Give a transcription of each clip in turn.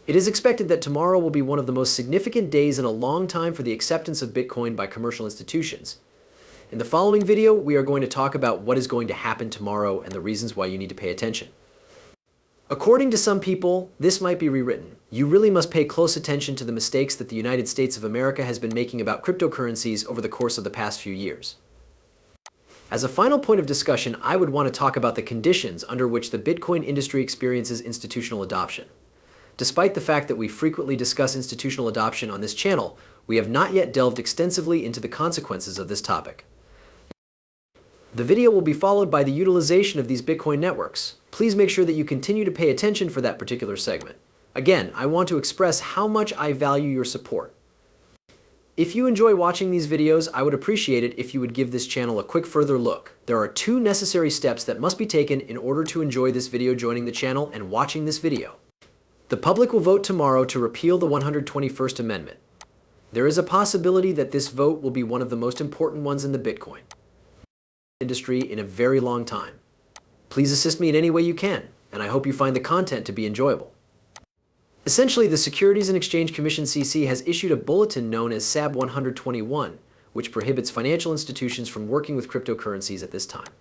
It is expected that tomorrow will be one of the most significant days in a long time for the acceptance of Bitcoin by commercial institutions. In the following video, we are going to talk about what is going to happen tomorrow and the reasons why you need to pay attention. According to some people, this might be rewritten. You really must pay close attention to the mistakes that the United States of America has been making about cryptocurrencies over the course of the past few years. As a final point of discussion, I would want to talk about the conditions under which the Bitcoin industry experiences institutional adoption. Despite the fact that we frequently discuss institutional adoption on this channel, we have not yet delved extensively into the consequences of this topic. The video will be followed by the utilization of these Bitcoin networks. Please make sure that you continue to pay attention for that particular segment. Again, I want to express how much I value your support. If you enjoy watching these videos, I would appreciate it if you would give this channel a quick further look. There are 2 necessary steps that must be taken in order to enjoy this video: joining the channel and watching this video. The public will vote tomorrow to repeal the 121st Amendment. There is a possibility that this vote will be one of the most important ones in the Bitcoin industry in a very long time. Please assist me in any way you can, and I hope you find the content to be enjoyable. Essentially, the Securities and Exchange Commission (SEC) has issued a bulletin known as SAB 121, which prohibits financial institutions from working with cryptocurrencies at this time.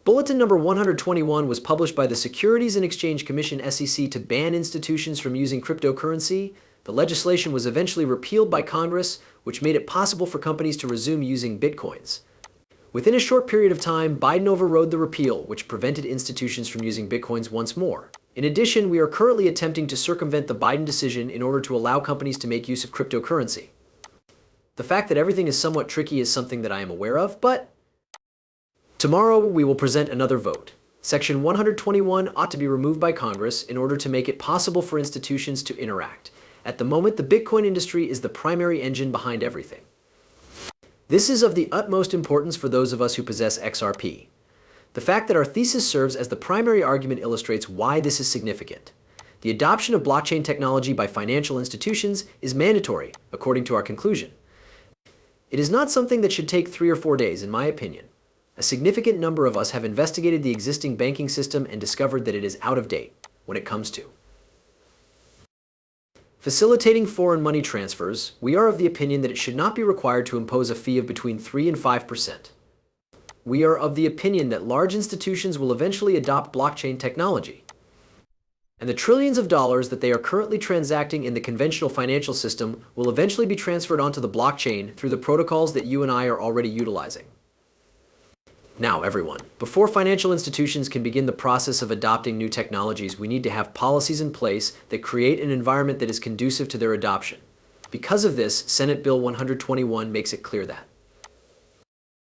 Bulletin number 121 was published by the Securities and Exchange Commission (SEC) to ban institutions from using cryptocurrency. The legislation was eventually repealed by Congress, which made it possible for companies to resume using Bitcoins. Within a short period of time, Biden overrode the repeal, which prevented institutions from using Bitcoins once more. In addition, we are currently attempting to circumvent the Biden decision in order to allow companies to make use of cryptocurrency. The fact that everything is somewhat tricky is something that I am aware of, but tomorrow we will present another vote. Section 121 ought to be removed by Congress in order to make it possible for institutions to interact. At the moment, the Bitcoin industry is the primary engine behind everything. This is of the utmost importance for those of us who possess XRP. The fact that our thesis serves as the primary argument illustrates why this is significant. The adoption of blockchain technology by financial institutions is mandatory, according to our conclusion. It is not something that should take 3 or 4 days, in my opinion. A significant number of us have investigated the existing banking system and discovered that it is out of date when it comes to facilitating foreign money transfers. We are of the opinion that it should not be required to impose a fee of between 3 and 5%. We are of the opinion that large institutions will eventually adopt blockchain technology, and the trillions of dollars that they are currently transacting in the conventional financial system will eventually be transferred onto the blockchain through the protocols that you and I are already utilizing. Now, everyone, before financial institutions can begin the process of adopting new technologies, we need to have policies in place that create an environment that is conducive to their adoption. Because of this, Senate Bill 121 makes it clear that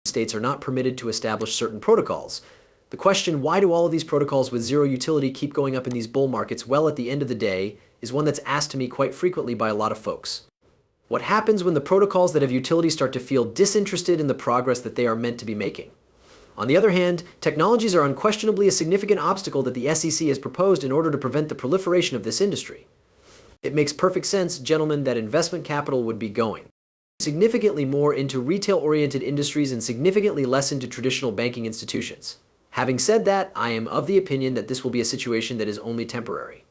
states are not permitted to establish certain protocols. The question, why do all of these protocols with zero utility keep going up in these bull markets? Well, at the end of the day, is one that's asked to me quite frequently by a lot of folks. What happens when the protocols that have utility start to feel disinterested in the progress that they are meant to be making? On the other hand, technologies are unquestionably a significant obstacle that the SEC has proposed in order to prevent the proliferation of this industry. It makes perfect sense, gentlemen, that investment capital would be going significantly more into retail-oriented industries and significantly less into traditional banking institutions. Having said that, I am of the opinion that this will be a situation that is only temporary.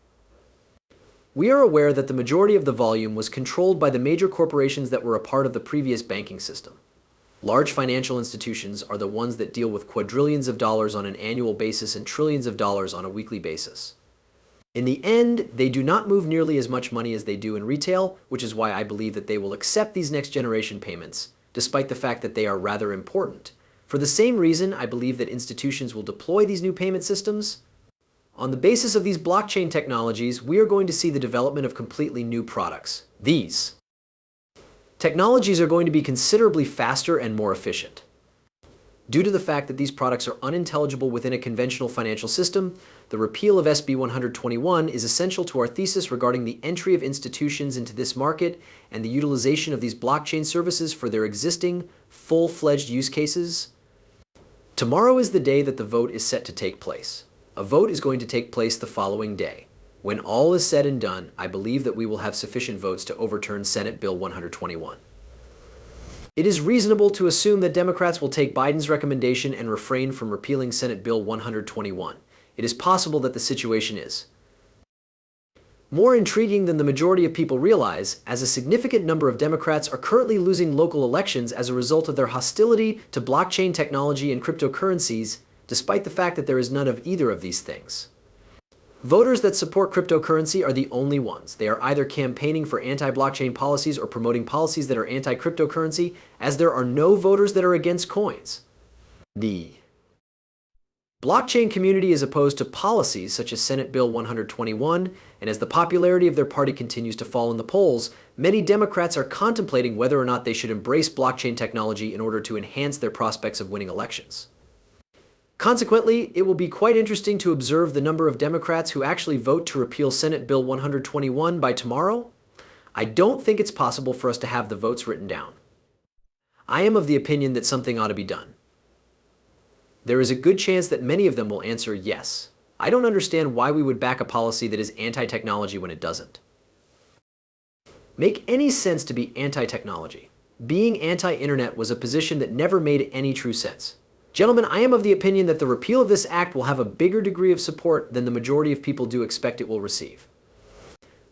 We are aware that the majority of the volume was controlled by the major corporations that were a part of the previous banking system. Large financial institutions are the ones that deal with quadrillions of dollars on an annual basis and trillions of dollars on a weekly basis. In the end, they do not move nearly as much money as they do in retail, which is why I believe that they will accept these next generation payments, despite the fact that they are rather important. For the same reason, I believe that institutions will deploy these new payment systems. On the basis of these blockchain technologies, we are going to see the development of completely new products. These technologies are going to be considerably faster and more efficient. Due to the fact that these products are unintelligible within a conventional financial system, the repeal of SB 121 is essential to our thesis regarding the entry of institutions into this market and the utilization of these blockchain services for their existing, full-fledged use cases. Tomorrow is the day that the vote is set to take place. A vote is going to take place the following day. When all is said and done, I believe that we will have sufficient votes to overturn Senate Bill 121. It is reasonable to assume that Democrats will take Biden's recommendation and refrain from repealing Senate Bill 121. It is possible that the situation is More intriguing than the majority of people realize, as a significant number of Democrats are currently losing local elections as a result of their hostility to blockchain technology and cryptocurrencies, despite the fact that there is none of either of these things. Voters that support cryptocurrency are the only ones. They are either campaigning for anti-blockchain policies or promoting policies that are anti-cryptocurrency, as there are no voters that are against coins. The blockchain community is opposed to policies such as Senate Bill 121, and as the popularity of their party continues to fall in the polls, many Democrats are contemplating whether or not they should embrace blockchain technology in order to enhance their prospects of winning elections. Consequently, it will be quite interesting to observe the number of Democrats who actually vote to repeal Senate Bill 121 by tomorrow. I don't think it's possible for us to have the votes written down. I am of the opinion that something ought to be done. There is a good chance that many of them will answer yes. I don't understand why we would back a policy that is anti-technology when it doesn't make any sense to be anti-technology. Being anti-internet was a position that never made any true sense. Gentlemen, I am of the opinion that the repeal of this act will have a bigger degree of support than the majority of people do expect it will receive.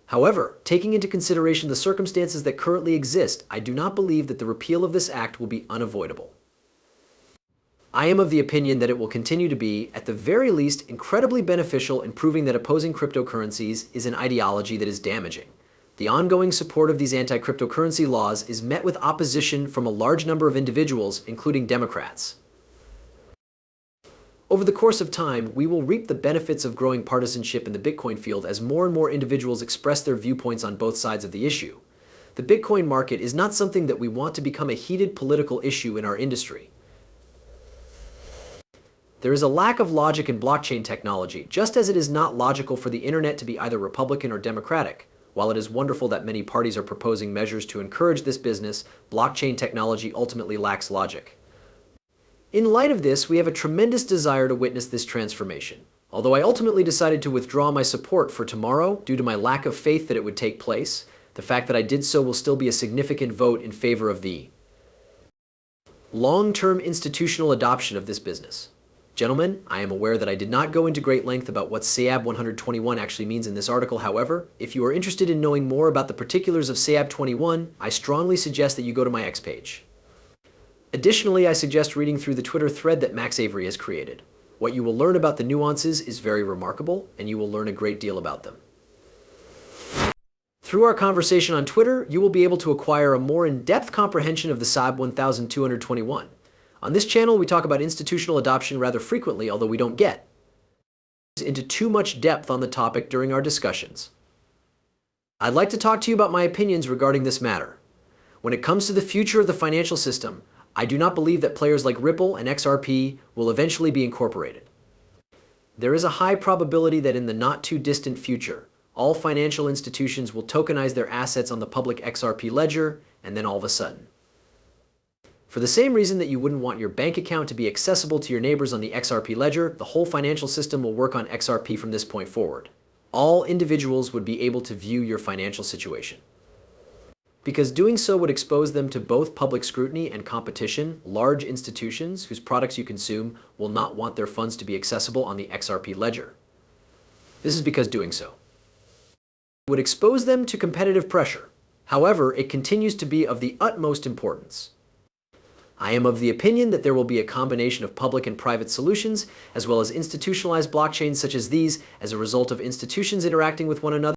However, taking into consideration the circumstances that currently exist, I do not believe that the repeal of this act will be unavoidable. I am of the opinion that it will continue to be, at the very least, incredibly beneficial in proving that opposing cryptocurrencies is an ideology that is damaging. The ongoing support of these anti-cryptocurrency laws is met with opposition from a large number of individuals, including Democrats. Over the course of time, we will reap the benefits of growing partisanship in the Bitcoin field as more and more individuals express their viewpoints on both sides of the issue. The Bitcoin market is not something that we want to become a heated political issue in our industry. There is a lack of logic in blockchain technology, just as it is not logical for the internet to be either Republican or Democratic. While it is wonderful that many parties are proposing measures to encourage this business, blockchain technology ultimately lacks logic. In light of this, we have a tremendous desire to witness this transformation. Although I ultimately decided to withdraw my support for tomorrow due to my lack of faith that it would take place, the fact that I did so will still be a significant vote in favor of the long-term institutional adoption of this business. Gentlemen, I am aware that I did not go into great length about what SAB 121 actually means in this article. However, if you are interested in knowing more about the particulars of SAB 21, I strongly suggest that you go to my X page. Additionally, I suggest reading through the Twitter thread that Max Avery has created. What you will learn about the nuances is very remarkable, and you will learn a great deal about them. Through our conversation on Twitter, you will be able to acquire a more in-depth comprehension of the SAB 1221. On this channel, we talk about institutional adoption rather frequently, although we don't get into too much depth on the topic during our discussions. I'd like to talk to you about my opinions regarding this matter. When it comes to the future of the financial system, I do not believe that players like Ripple and XRP will eventually be incorporated. There is a high probability that in the not-too-distant future, all financial institutions will tokenize their assets on the public XRP ledger, and then all of a sudden. For the same reason that you wouldn't want your bank account to be accessible to your neighbors on the XRP ledger, the whole financial system will work on XRP from this point forward. All individuals would be able to view your financial situation. Because doing so would expose them to both public scrutiny and competition, large institutions whose products you consume will not want their funds to be accessible on the XRP ledger. This is because doing so would expose them to competitive pressure. However, it continues to be of the utmost importance. I am of the opinion that there will be a combination of public and private solutions, as well as institutionalized blockchains such as these, as a result of institutions interacting with one another.